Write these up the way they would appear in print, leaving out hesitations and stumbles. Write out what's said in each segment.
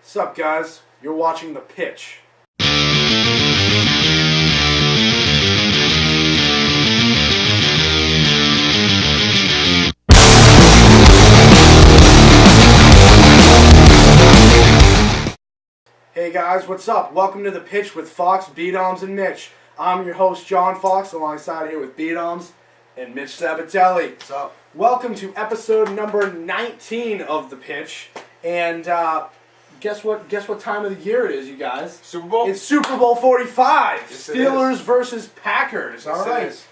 Sup, guys? You're watching The Pitch. Hey guys, what's up? Welcome to The Pitch with Fox, B-Doms, and Mitch. I'm your host, John Fox, alongside here with B-Doms and Mitch Sabatelli. What's up? Welcome to episode number 19 of The Pitch. And guess what time of the year it is, you guys? Super Bowl? It's Super Bowl 45. Yes, it Steelers is. versus Packers. Yes, All it right. is.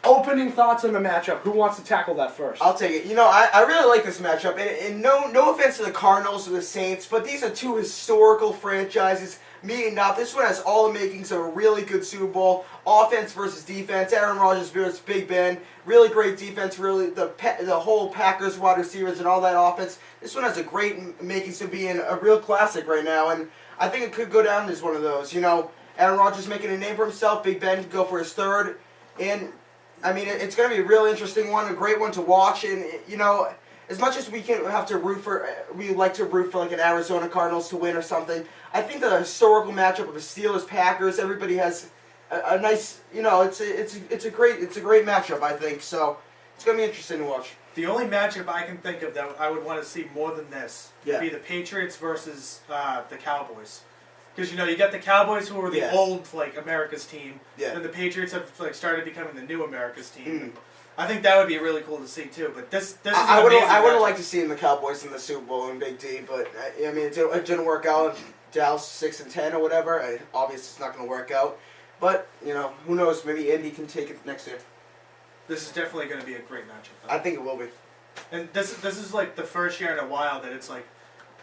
Opening thoughts on the matchup. Who wants to tackle that first? I'll take it. You know, I really like this matchup, and no offense to the Cardinals or the Saints, but these are two historical franchises meeting up. This one has all the makings of a really good Super Bowl. Offense versus defense. Aaron Rodgers versus Big Ben. Really great defense. Really, the whole Packers wide receivers and all that offense. This one has a great makings of being a real classic right now, and I think it could go down as one of those. You know, Aaron Rodgers making a name for himself. Big Ben could go for his third, and I mean, it's going to be a real interesting one, a great one to watch, and, you know, as much as we can have to we like to root for like an Arizona Cardinals to win or something, I think the historical matchup of the Steelers-Packers, everybody has a nice, you know, it's a great matchup, I think, so it's going to be interesting to watch. The only matchup I can think of that I would want to see more than this would be the Patriots versus the Cowboys. Because, you know, you got the Cowboys who were the old, like, America's team, and the Patriots have, like, started becoming the new America's team. I think that would be really cool to see, too. But this is I would have liked to see the Cowboys in the Super Bowl and Big D, but, I mean, it didn't work out. Dallas 6-10 or whatever. Obviously, it's not going to work out. But, you know, who knows? Maybe Indy can take it next year. This is definitely going to be a great matchup, though. I think it will be. And this is, like, the first year in a while that it's, like,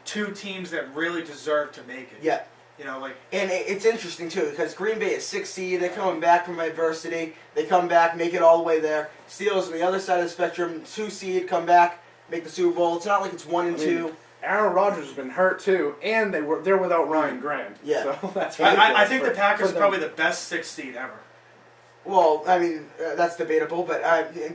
two teams that really deserve to make it. Yeah. You know, like... And it's interesting, too, because Green Bay is 6 seed. They're coming back from adversity. They come back, make it all the way there. Steelers on the other side of the spectrum, 2 seed, come back, make the Super Bowl. It's not like it's 1 and 2. Aaron Rodgers has been hurt, too, and they're without Ryan Grant. Yeah. So that's I think the Packers are probably the best 6th seed ever. Well, I mean, that's debatable, but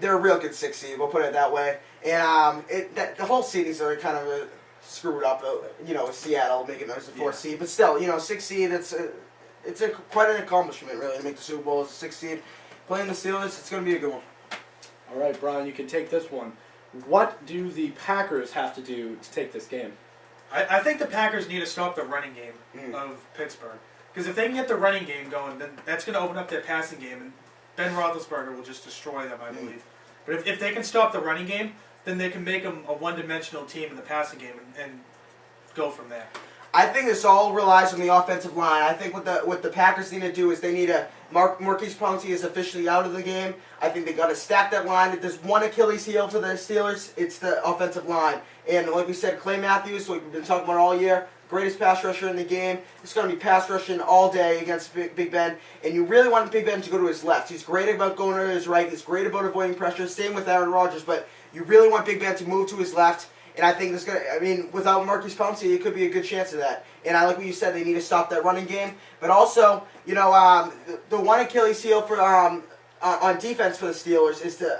they're a real good 6 seed. We'll put it that way. And the whole seedings are kind of screwed up, you know, with Seattle making those a 4th seed. But still, you know, 6 seed, it's quite an accomplishment, really, to make the Super Bowl as a 6 seed. Playing the Steelers, it's going to be a good one. All right, Brian, you can take this one. What do the Packers have to do to take this game? I think the Packers need to stop the running game of Pittsburgh. Because if they can get the running game going, then that's going to open up their passing game, and Ben Roethlisberger will just destroy them, I believe. But if they can stop the running game, then they can make them a one-dimensional team in the passing game and go from there. I think this all relies on the offensive line. I think what the Packers need to do is they need to Maurkice Pouncey is officially out of the game. I think they got to stack that line. If there's one Achilles heel for the Steelers, it's the offensive line. And like we said, Clay Matthews, like we've been talking about all year, greatest pass rusher in the game. It's going to be pass rushing all day against Big Ben. And you really want Big Ben to go to his left. He's great about going to his right. He's great about avoiding pressure. Same with Aaron Rodgers. But you really want Big Ben to move to his left. And I think without Maurkice Pouncey, it could be a good chance of that. And I like what you said, they need to stop that running game. But also, you know, the one Achilles heel for on defense for the Steelers is the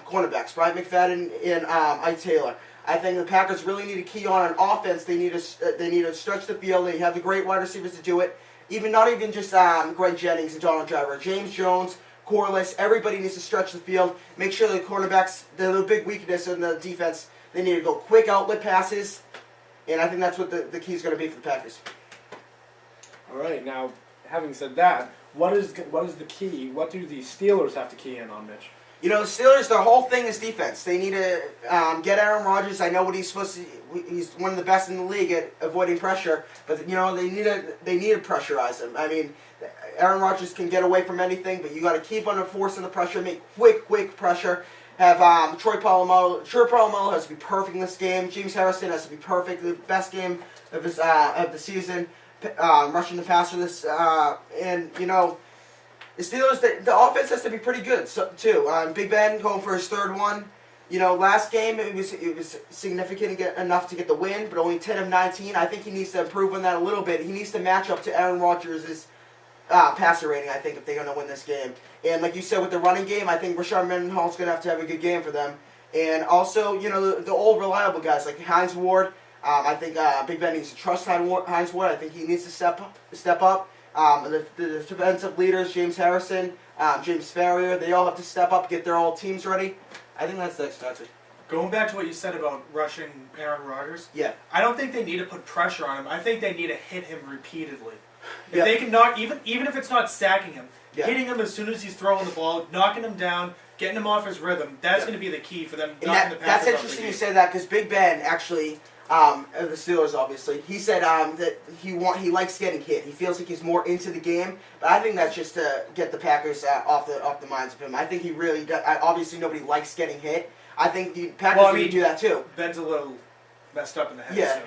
cornerbacks, Bryant McFadden and Ike Taylor. I think the Packers really need to key on offense. They need to stretch the field. They have the great wide receivers to do it. Not even just Greg Jennings and Donald Driver. James Jones, Corliss, everybody needs to stretch the field. Make sure the cornerbacks, the big weakness in the defense, they need to go quick outlet passes, and I think that's what the key is going to be for the Packers. All right, now, having said that, what is the key? What do the Steelers have to key in on, Mitch? You know, the Steelers, their whole thing is defense. They need to get Aaron Rodgers. I know what he's supposed to. He's one of the best in the league at avoiding pressure, but you know they need to pressurize him. I mean, Aaron Rodgers can get away from anything, but you got to keep on enforcing the pressure, make quick pressure. Have Troy Polamalu. Troy Polamalu has to be perfect in this game. James Harrison has to be perfect. The best game of the season, rushing the passer. And you know, the Steelers. The offense has to be pretty good too. Big Ben going for his 3rd one. You know, last game it was significant enough to get the win, but only 10 of 19. I think he needs to improve on that a little bit. He needs to match up to Aaron Rodgers' passer rating, I think, if they're going to win this game. And like you said, with the running game, I think Rashard Mendenhall's going to have a good game for them. And also, you know, the old reliable guys like Hines Ward, I think Big Ben needs to trust Hines Ward. I think he needs to step up. The defensive leaders, James Harrison, James Farrier, they all have to step up, get their all teams ready. I think that's the X factor. Going back to what you said about rushing Aaron Rodgers, Yeah. I don't think they need to put pressure on him. I think they need to hit him repeatedly. If Yeah. they can knock, even if it's not sacking him, Yeah. hitting him as soon as he's throwing the ball, knocking him down, getting him off his rhythm, that's Yeah. going to be the key for them And knocking the that's Packers off interesting the you game. say that because Big Ben actually, the Steelers obviously, he said that he likes getting hit. He feels like he's more into the game, but I think that's just to get the Packers off the minds of him. I think he really does. Obviously, nobody likes getting hit. I think the Packers Well, I need mean, to do that too. Ben's a little messed up in the head. Yeah,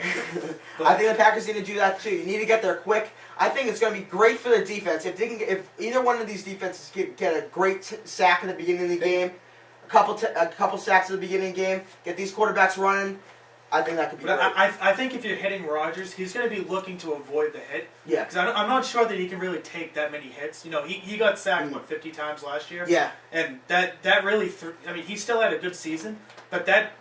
So. I think the Packers need to do that too. You need to get there quick. I think it's going to be great for the defense if they can. If either one of these defenses get a great sack at the beginning of the game, a couple sacks at the beginning of the game, get these quarterbacks running. I think that could be But great. I think if you're hitting Rodgers, he's going to be looking to avoid the hit. Yeah. Because I'm not sure that he can really take that many hits. You know, he got sacked, 50 times last year? Yeah. And that really, I mean, he still had a good season, but that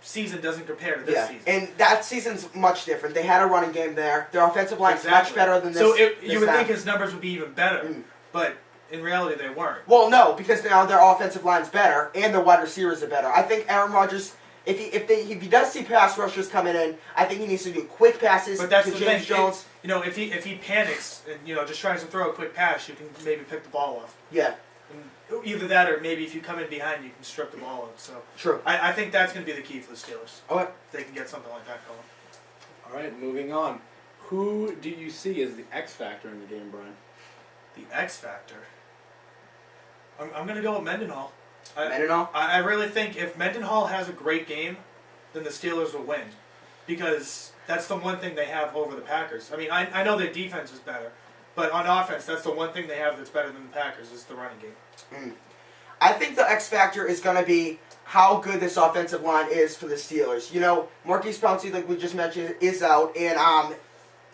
season doesn't compare to this season. And that season's much different. They had a running game there. Their offensive line's much better than this. So this you would half. think his numbers would be even better, but in reality they weren't. Well, no, because now their offensive line's better and their wide receivers are better. I think Aaron Rodgers, if he does see pass rushers coming in, I think he needs to do quick passes But that's to the James thing. Jones. If he panics and just tries to throw a quick pass, you can maybe pick the ball off. Yeah, And either that, or maybe if you come in behind, you can strip the ball out. So true. I think that's going to be the key for the Steelers. Okay. If they can get something like that going. All right, moving on. Who do you see as the X factor in the game, Brian? The X factor. I'm going to go with Mendenhall. Mendenhall? I really think if Mendenhall has a great game, then the Steelers will win. Because that's the one thing they have over the Packers. I mean, I know their defense is better, but on offense, that's the one thing they have that's better than the Packers is the running game. I think the X factor is going to be how good this offensive line is for the Steelers. Marquise Pouncey, like we just mentioned, is out, and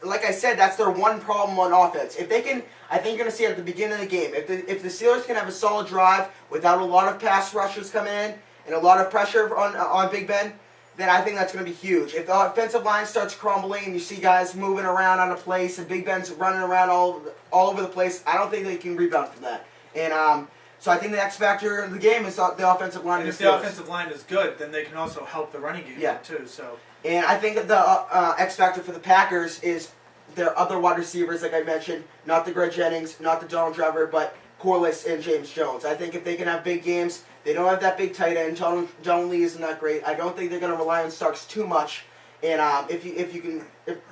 like I said, that's their one problem on offense. If they can, I think you're going to see it at the beginning of the game. If the Steelers can have a solid drive without a lot of pass rushers coming in and a lot of pressure on Big Ben, then I think that's going to be huge. If the offensive line starts crumbling and you see guys moving around on the place and Big Ben's running around all over the place, I don't think they can rebound from that. And so I think the X factor of the game is the offensive line. And if the offensive line is good, then they can also help the running game too. So. And I think that the X factor for the Packers is their other wide receivers, like I mentioned, not the Greg Jennings, not the Donald Driver, but Corliss and James Jones. I think if they can have big games, they don't have that big tight end. John Lee isn't that great. I don't think they're going to rely on Starks too much. And if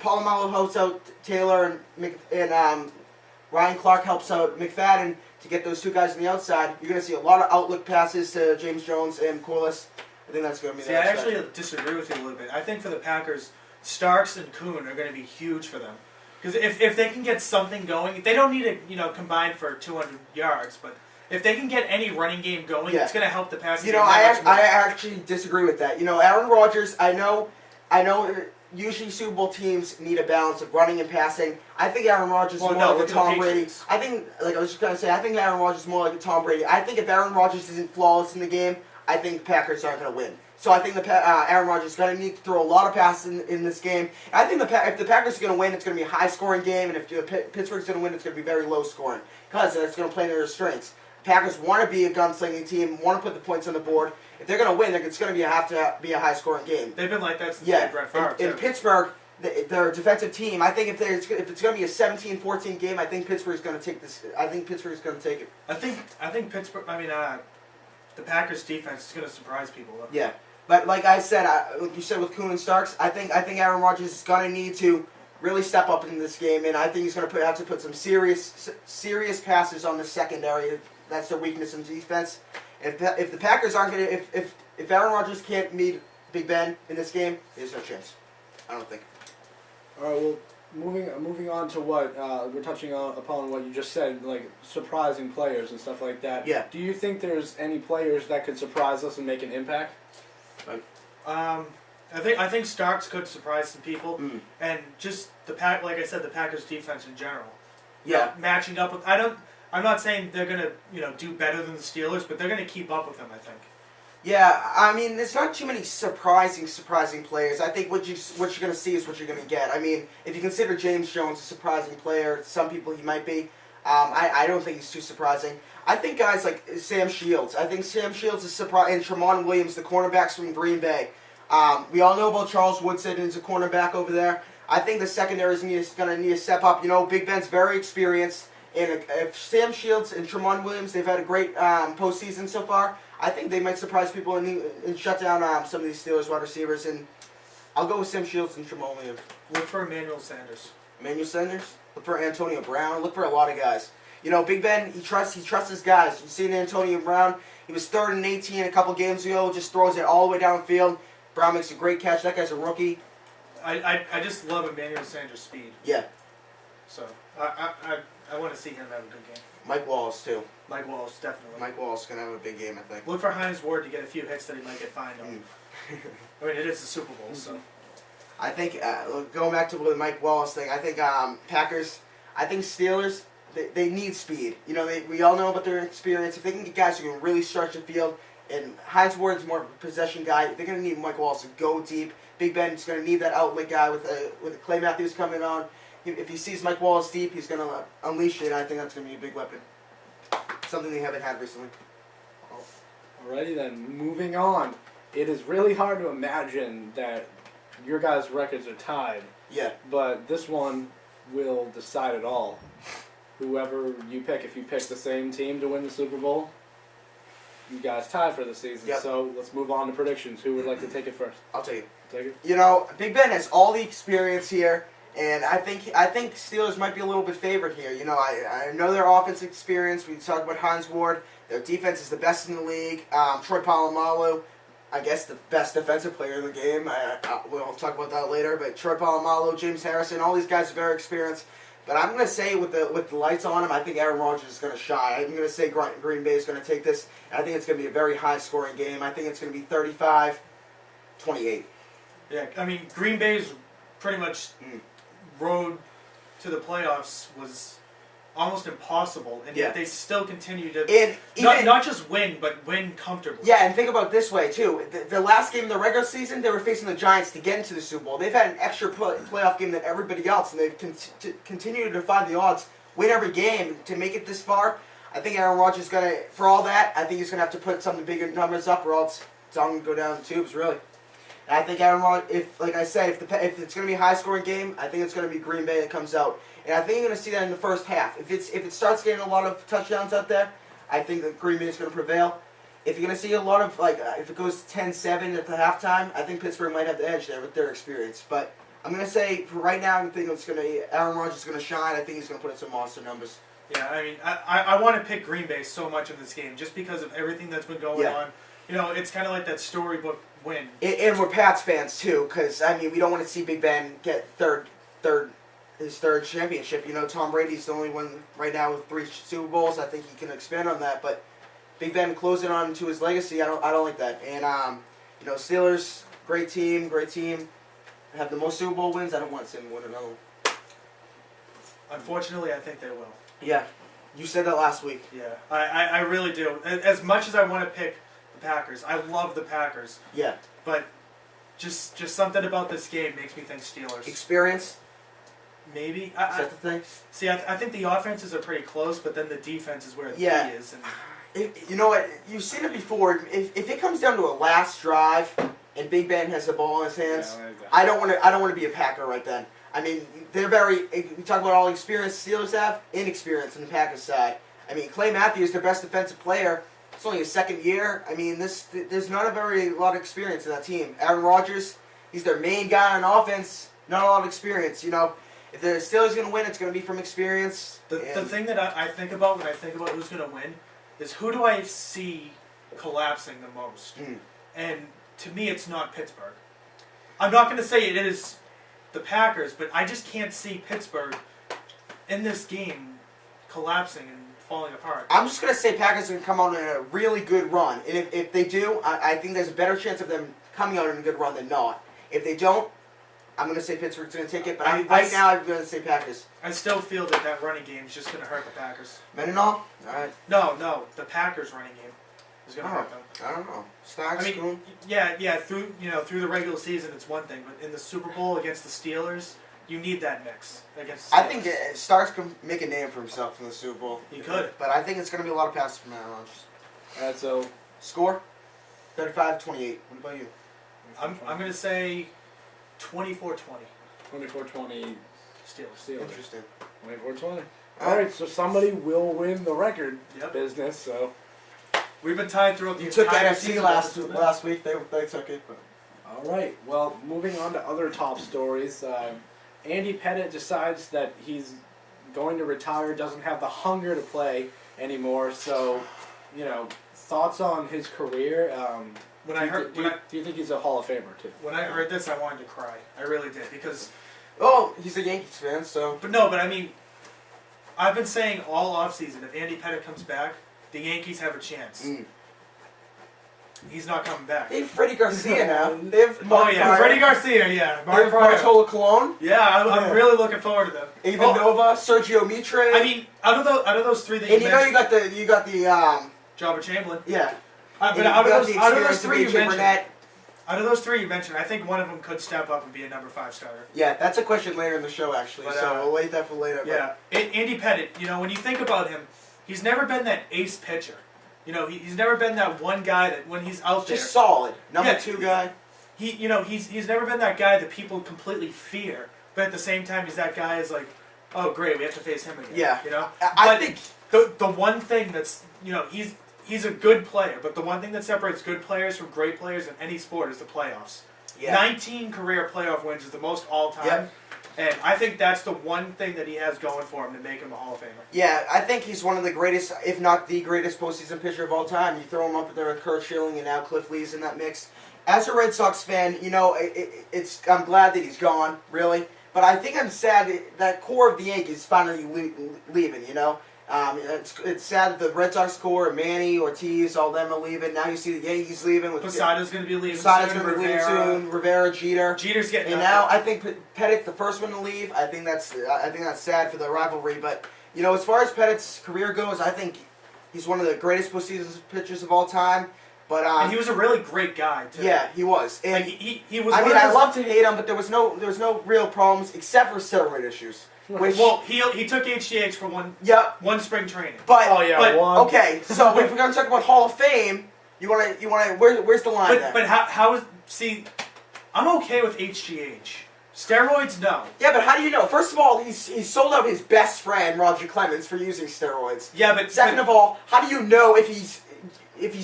Polamalu helps out Taylor and Ryan Clark helps out McFadden to get those two guys on the outside, you're going to see a lot of outlook passes to James Jones and Corliss. I think that's going to be the See, I X actually factor. disagree with you a little bit. I think for the Packers, Starks and Kuhn are going to be huge for them. Because if they can get something going, they don't need to combine for 200 yards, but if they can get any running game going, it's going to help the passing game. I actually disagree with that. Aaron Rodgers, I know usually Super Bowl teams need a balance of running and passing. I think Aaron Rodgers is more like a Tom Brady. I think, like I was just going to say, I think Aaron Rodgers is more like a Tom Brady. I think if Aaron Rodgers isn't flawless in the game, I think the Packers aren't going to win. So I think Aaron Rodgers is going to need to throw a lot of passes in this game. And I think if the Packers are going to win, it's going to be a high-scoring game, and if Pittsburgh's going to win, it's going to be very low-scoring because it's going to play to their strengths. Packers want to be a gunslinging team, want to put the points on the board. If they're going to win, it's going to have to be a high-scoring game. They've been like that since Brett Favre, in Pittsburgh, their defensive team, I think if it's going to be a 17-14 game, I think Pittsburgh's going to take this. I think Pittsburgh's going to take it. I think Pittsburgh. I mean, the Packers defense is going to surprise people. Yeah. But like I said, like you said with Kuhn and Starks, I think Aaron Rodgers is going to need to really step up in this game, and I think he's going to have to put some serious passes on the secondary. That's their weakness in defense. If the Packers aren't going to, if Aaron Rodgers can't meet Big Ben in this game, there's no chance. I don't think. All right. Well, moving on to what we're touching upon what you just said, like surprising players and stuff like that. Yeah. Do you think there's any players that could surprise us and make an impact? I think Starks could surprise some people, and just like I said, the Packers defense in general. Yeah. Matching up with I'm not saying they're gonna do better than the Steelers, but they're gonna keep up with them. I think. Yeah, I mean, there's not too many surprising players. I think what you're gonna see is what you're gonna get. I mean, if you consider James Jones a surprising player, some people he might be. I don't think he's too surprising. I think guys like Sam Shields. I think Sam Shields is surprising, and Tramon Williams, the cornerbacks from Green Bay. We all know about Charles Woodson as a cornerback over there. I think the secondary is going to need to step up. You know, Big Ben's very experienced, and if Sam Shields and Tramon Williams, they've had a great postseason so far. I think they might surprise people and shut down some of these Steelers wide receivers. And I'll go with Sam Shields and Tramon Williams. Look for Emmanuel Sanders. Emmanuel Sanders. Look for Antonio Brown. Look for a lot of guys. You know, Big Ben, he trusts his guys. You see Antonio Brown. He was 3rd and 18 a couple games ago. Just throws it all the way downfield. Brown makes a great catch. That guy's a rookie. I just love Emmanuel Sanders' speed. Yeah. So I want to see him have a good game. Mike Wallace too. Mike Wallace, definitely. Mike Wallace is gonna have a big game, I think. Look for Hines Ward to get a few hits that he might get fined on. I mean, it is the Super Bowl, so. I think going back to the Mike Wallace thing, I think Packers, I think Steelers, they need speed. You know, we all know about their experience. If they can get guys who can really stretch the field, and Hines Ward's more of a possession guy, they're going to need Mike Wallace to go deep. Big Ben's going to need that outlet guy with Clay Matthews coming on. If he sees Mike Wallace deep, he's going to unleash it. I think that's going to be a big weapon. Something they haven't had recently. Alrighty then, moving on. It is really hard to imagine that your guys' records are tied, Yeah. but this one will decide it all. Whoever you pick, if you pick the same team to win the Super Bowl, you guys tie for the season. Yep. So let's move on to predictions. Who would like to take it first? I'll tell you. Take it. You know, Big Ben has all the experience here, and I think Steelers might be a little bit favored here. You know, I know their offense experience. We talked about Hines Ward. Their defense is the best in the league. Troy Polamalu, I guess the best defensive player in the game. We'll talk about that later. But Troy Polamalu, James Harrison, all these guys are very experienced. But I'm going to say with the lights on him, I think Aaron Rodgers is going to shine. I'm going to say Green Bay is going to take this. And I think it's going to be a very high-scoring game. I think it's going to be 35-28. Yeah, I mean, Green Bay's pretty much road to the playoffs was almost impossible, and yet they still continue to not just win, but win comfortably. Yeah, and think about it this way, too. The last game of the regular season, they were facing the Giants to get into the Super Bowl. They've had an extra playoff game than everybody else, and they've continued to defy the odds, win every game to make it this far. I think Aaron Rodgers is going to, for all that, I think he's going to have to put some of the bigger numbers up, or else it's all going to go down the tubes, really. And I think Aaron Rodgers, like I said, if it's going to be a high-scoring game, I think it's going to be Green Bay that comes out. And I think you're going to see that in the first half. If it starts getting a lot of touchdowns out there, I think that Green Bay is going to prevail. If you're going to see a lot of, if it goes 10-7 at the halftime, I think Pittsburgh might have the edge there with their experience. But I'm going to say, for right now, I think Aaron Rodgers is going to shine. I think he's going to put in some monster numbers. Yeah, I mean, I want to pick Green Bay so much in this game, just because of everything that's been going on. You know, it's kind of like that storybook win. And we're Pats fans, too, because, I mean, we don't want to see Big Ben get his third championship. You know, Tom Brady's the only one right now with 3 Super Bowls. I think he can expand on that, but Big Ben closing on to his legacy, I don't like that. And you know, Steelers, great team, have the most Super Bowl wins. I don't want to see them win another one. Unfortunately, I think they will. Yeah, you said that last week. Yeah, I really do. As much as I want to pick the Packers, I love the Packers. Yeah, but just something about this game makes me think Steelers. Experience. Maybe. Is that the thing? See, I think the offenses are pretty close, but then the defense is where the key is. And you know what? You've seen it before. If it comes down to a last drive and Big Ben has the ball in his hands, I don't want to be a Packer right then. I mean, they're very. We talk about all the experience Steelers have, inexperience on the Packers side. I mean, Clay Matthews, their best defensive player. It's only his second year. I mean, there's not a lot of experience in that team. Aaron Rodgers, he's their main guy on offense. Not a lot of experience, you know. If the Steelers going to win, it's going to be from experience. The thing that I think about when I think about who's going to win is who do I see collapsing the most? And to me, it's not Pittsburgh. I'm not going to say it is the Packers, but I just can't see Pittsburgh in this game collapsing and falling apart. I'm just going to say Packers are going to come out in a really good run. And if they do, I think there's a better chance of them coming out in a good run than not. If they don't, I'm going to say Pittsburgh's going to take it, but right now I'm going to say Packers. I still feel that running game is just going to hurt the Packers. Mendenhall? All right. No, the Packers running game. is going to hurt them. I don't know. Stocks, I mean, yeah, through the regular season it's one thing, but in the Super Bowl against the Steelers, you need that mix against. The I Steelers. think Starks can make a name for himself in the Super Bowl. He could. But I think it's going to be a lot of passes from Aaron Rodgers. Alright, so Score? 35-28. What about you? I'm going to say 24-20 24-20 Steelers. Steelers. Interesting. 24-20. Alright, so somebody will win the record Yep. business, so. We've been tied throughout the You took entire NFC season. last week. They took it. But. Alright, well, moving on to other top stories. Andy Pettit decides that he's going to retire, doesn't have the hunger to play anymore, so, thoughts on his career? When I heard do you think he's a Hall of Famer, too? when I heard this, I wanted to cry. I really did because, Oh, he's a Yankees fan, so. but I mean, I've been saying all offseason if Andy Pettit comes back, the Yankees have a chance. He's not coming back. They have Freddie Garcia now. They have Oh Mark yeah, Pryor. Freddie Garcia. Yeah, They have Mark Pryor. Bartolo Colon. Yeah, I'm Yeah. really looking forward to them. Even Oh, Nova, Sergio Mitre. I mean, out of those three that and you you know mentioned, you got the Jabba Chamberlain. yeah. But And out you got of the those experience of three you AJ mentioned, Burnett. out of those three you mentioned, I think one of them could step up and be a number 5 starter. Yeah, that's a question later in the show actually. But, so we'll wait that for later. Yeah, Andy Pettit. When you think about him, he's never been that ace pitcher. He's never been that one guy that when he's out But just there, solid. Number Yeah. 2 guy. he's never been that guy that people completely fear. But at the same time, he's that guy is like, oh great, we have to face him again. Yeah. But I think the one thing that's he's a good player, but the one thing that separates good players from great players in any sport is the playoffs. yeah. 19 career playoff wins is the most all time. Yep. And I think that's the one thing that he has going for him to make him a Hall of Famer. Yeah, I think he's one of the greatest, if not the greatest postseason pitcher of all time. You throw him up there with Kurt Schilling and now Cliff Lee's in that mix. As a Red Sox fan, I'm glad that he's gone, really. But I think I'm sad that core of the Yankees finally leaving, It's sad that the Red Sox core, Manny, Ortiz, all them are leaving. Now you see the Yankees leaving. With Posada's going to be leaving Posada's soon. going to be leaving Rivera. soon. Rivera, Jeter. Jeter's getting And up now there. I think Pettit's the first one to leave. I think that's sad for the rivalry. But as far as Pettit's career goes, I think he's one of the greatest postseason pitchers of all time. But and he was a really great guy too. yeah, he was. And Like he was. I one mean, of I those- love to hate him, but there was no real problems except for steroid issues. Which, Well, he took HGH for yeah, one spring training. but Oh, yeah, But- one. okay. So if we're gonna talk about Hall of Fame, you wanna where's the line? there? But how is see? I'm okay with HGH. Steroids, no. Yeah, but how do you know? First of all, he's sold out his best friend Roger Clemens for using steroids. Yeah, but Second of all, how do you know if he's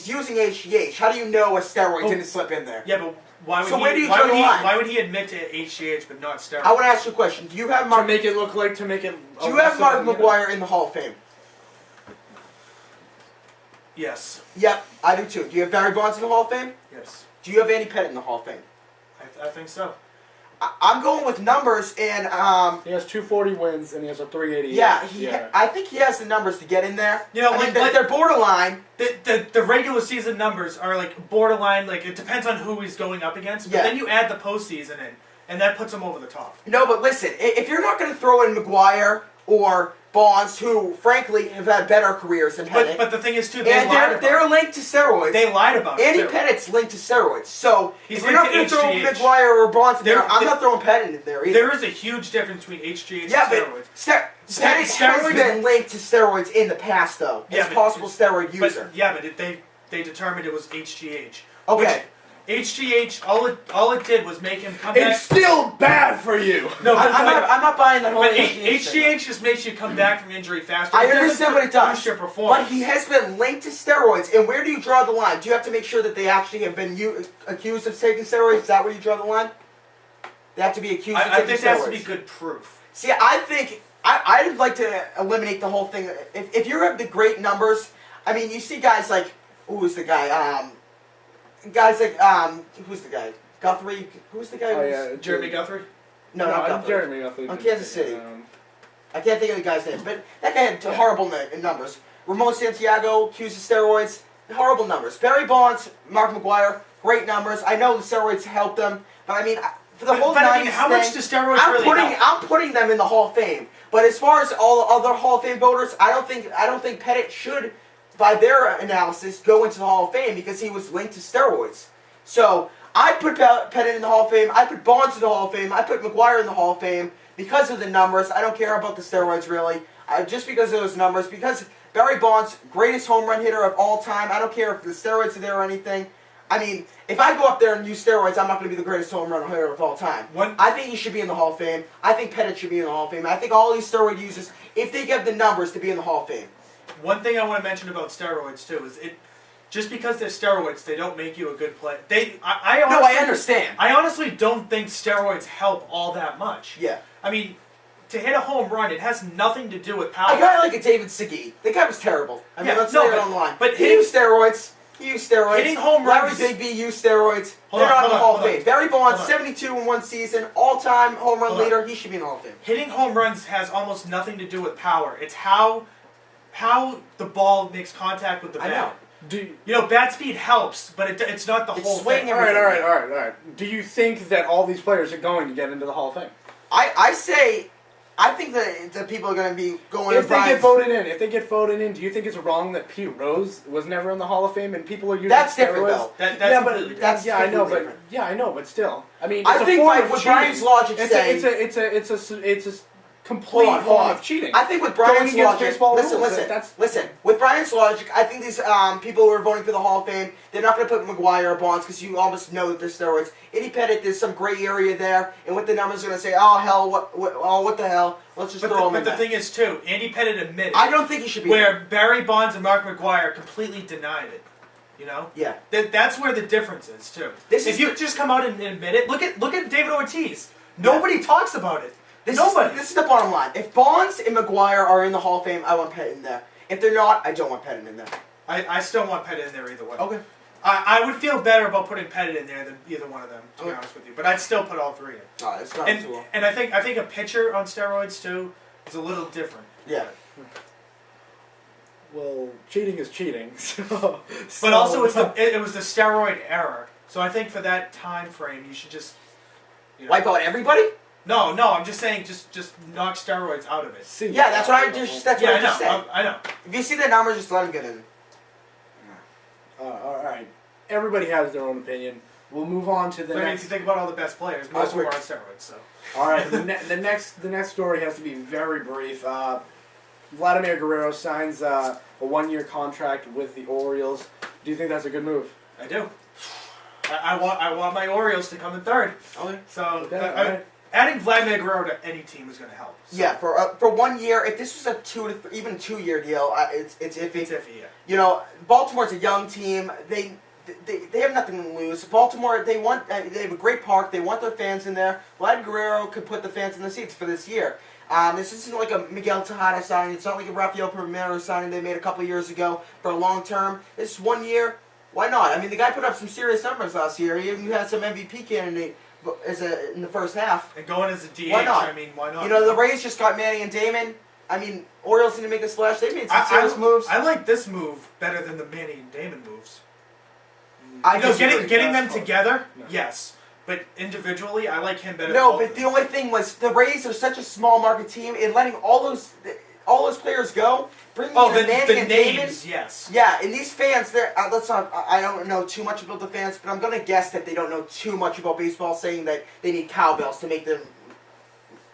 using HGH? How do you know a steroid Oh. didn't slip in there? yeah, but why would So he? where do you why draw would the he? line? Why would he admit to HGH but not steroids? I want to ask you a question. Do you have To Mark make it look like, to make it... Do you have Mark McGuire in the Hall of Fame? Yes. Yep, I do too. Do you have Barry Bonds in the Hall of Fame? Yes. Do you have Andy Pettit in the Hall of Fame? I think so. I'm going with numbers, and He has 240 wins, and he has a 388. yeah, I think he has the numbers to get in there. You know, I like- mean, they're borderline. The regular season numbers are like borderline. Like it depends on who he's going up against. But Yeah. then you add the postseason in, and that puts him over the top. No, but listen, if you're not going to throw in McGuire or Bonds, who frankly have had better careers than Pettit, But the thing is too, they and lied they're about it. linked to steroids. They lied about Andy it. too. Pettit's linked to steroids, so He's if you're not linked going to to throw HGH. McGuire or Bonds in there, There- I'm not throwing Pettit in there either. There is a huge difference between HGH Yeah, and but steroids. Pettit has steroids- been linked to steroids in the past, though, Yeah, as but- possible steroid user. But they determined it was HGH. Okay. Which, HGH, all it did was make him come It's back. still bad for you! No, but, I'm not buying the whole but HGH thing. HGH just makes you come back from injury faster. I It doesn't understand what it does, boost your performance. but he has been linked to steroids, and where do you draw the line? Do you have to make sure that they actually have been accused of taking steroids? Is that where you draw the line? They have to be accused of I taking think steroids. that has to be good proof. See, I think I'd like to eliminate the whole thing. If you have the great numbers, I mean, you see guys like who's the guy? Guys like who's the guy? Guthrie. Who's the guy? Oh, who's- yeah. Jeremy Guthrie? No, not I'm Guthrie. Jeremy Guthrie. On Kansas City. I can't think of the guy's name, but that guy had horrible numbers. Ramon Santiago accused of steroids, horrible numbers. Barry Bonds, Mark McGuire, great numbers. I know the steroids helped them, but I mean, for the whole But I 90s mean, how much thing, does steroids really help? I'm putting them in the Hall of Fame. But as far as all the other Hall of Fame voters, I don't think Pettit should by their analysis, go into the Hall of Fame because he was linked to steroids. So I put Pettit in the Hall of Fame. I put Bonds in the Hall of Fame. I put McGuire in the Hall of Fame because of the numbers. I don't care about the steroids really. Just because of those numbers. Because Barry Bonds, greatest home run hitter of all time. I don't care if the steroids are there or anything. I mean, if I go up there and use steroids, I'm not going to be the greatest home run hitter of all time. I think he should be in the Hall of Fame. I think Pettit should be in the Hall of Fame. I think all these steroid users, if they get the numbers to be in the Hall of Fame. One thing I want to mention about steroids too is just because they're steroids, they don't make you a good player. I understand. I honestly don't think steroids help all that much. Yeah. I mean, to hit a home run, it has nothing to do with power. A guy like a David Segui, the guy was terrible. I mean, let's say it on the line. But he used steroids. Hitting home runs. Larry Bigby used steroids. They're not in the Hall of Fame. Barry Bonds, 72 in one season, all-time home run leader. He should be in the Hall of Fame. Hitting home runs has almost nothing to do with power. It's how the ball makes contact with the bat. I know. Bat speed helps, but it's not the whole swing thing. All right. Do you think that all these players are going to get into the Hall of Fame? I think that the people are going to be going. If they get voted in, do you think it's wrong that Pete Rose was never in the Hall of Fame and people are using That's steroids? different, though. I know, but still. I mean, I it's think a form like of what cheating. Brian's logic saying. It's a complete Hold form on. of cheating. I think with Going Brian's against logic, baseball rules, listen. that's- With Brian's logic, I think these people who are voting for the Hall of Fame, they're not going to put McGuire or Bonds because you almost know that they're steroids. Eddie Pettit, there's some gray area there, and what the numbers are going to say, oh hell, what the hell? Let's just throw him in But the there. thing is too, Andy Pettit admitted. I don't think he should be where there. Barry Bonds and Mark McGuire completely denied it. You know. Yeah. That's where the difference is too. If you just come out and admit it, look at David Ortiz. Nobody talks about it. This Nobody. This is the bottom line. If Bonds and McGuire are in the Hall of Fame, I want Pettit in there. If they're not, I don't want Pettit in there. I still want Pettit in there either way. Okay. I would feel better about putting Pettit in there than either one of them, to be honest with you. But I'd still put all three in. Alright, it's not too long. And I think a pitcher on steroids too is a little different. Yeah. Well, cheating is cheating. So, But also it was the steroid era. So I think for that time frame you should just Wipe out everybody? No, I'm just saying just knock steroids out of it. See, Yeah, that's what I just said. I know. If you see the numbers, just let them get in. All right. Everybody has their own opinion. We'll move on to the But I mean, if next. you think about all the best players, most of them are on steroids. So. All right. The next story has to be very brief. Vladimir Guerrero signs a 1-year contract with the Orioles. Do you think that's a good move? I do. I want my Orioles to come in third. Okay. So alright. adding Vladimir Guerrero to any team is going to help. So. Yeah, for 1 year, if this was a 2-year deal, it's iffy. It's iffy, yeah. You know, Baltimore's a young team. They have nothing to lose. Baltimore, they have a great park. They want their fans in there. Vlad Guerrero could put the fans in the seats for this year. This isn't like a Miguel Tejada signing. It's not like a Rafael Primero signing they made a couple years ago for a long term. This is 1 year. Why not? I mean, the guy put up some serious numbers last year. He even had some MVP candidate in the first half. And going as a DH, Why not? I mean, why not? You know, the Rays just got Manny and Damon. I mean, Orioles need to make a splash. They made some serious moves. I like this move better than the Manny and Damon moves. I Getting them together, yes. But individually, I like him better No, than both but of the them. only thing was the Rays are such a small market team, and letting all those players go, bringing in the Manny and Damon. names, yes. Yeah, and these fans, I don't know too much about the fans, but I'm going to guess that they don't know too much about baseball, saying that they need cowbells to make them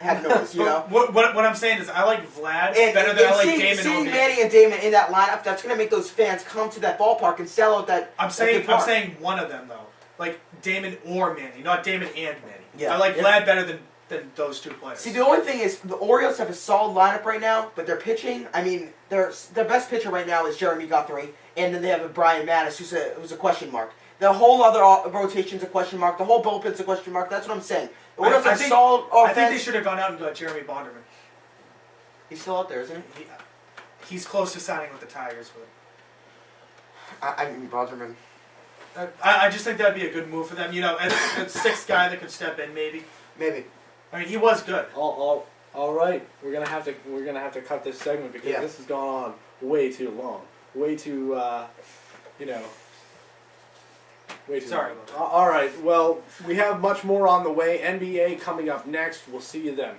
have noise, you know? What I'm saying is I like Vlad And, better than I like seeing, Damon or seeing Manny. Manny and Damon in that lineup, that's going to make those fans come to that ballpark and sell out that I'm that saying big park. one of them, though. Like Damon or Manny, not Damon and Manny. Yeah. I like Yeah. Vlad better than those two players. See, the only thing is the Orioles have a solid lineup right now, but their pitching, I mean, their best pitcher right now is Jeremy Guthrie, and then they have a Brian Mattis, who's a question mark. The whole other rotation's a question mark. The whole bullpen's a question mark. That's what I'm saying. The Orioles have solid offense. I think they should have gone out and got Jeremy Bonderman. He's still out there, isn't he? He's close to signing with the Tigers, but I mean, Bonderman. I just think that'd be a good move for them. You know, a sixth guy that could step in, maybe. Maybe. I mean, he was good. All right. We're gonna have to cut this segment because this has gone on way too long. Way too way too Sorry long. about that. All right. Well, we have much more on the way. NBA coming up next. We'll see you then.